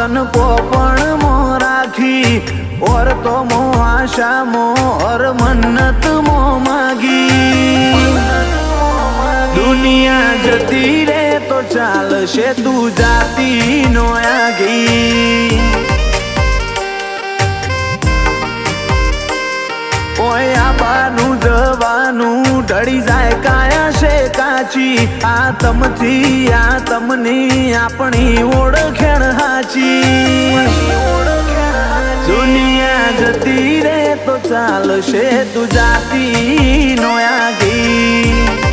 तन पोपण मो राखी और तो मो आशा मो और मन्नत मो मागी दुनिया जती रे तो चालशे तू जाती नो आगी ओए आबानु जवानु ढળી જાય કાયા છે કાચી આતમથી આતમની આપણી ઓળખણ હાચી દુનિયા જતી રે તો ચાલશે તું જાતી નો આગી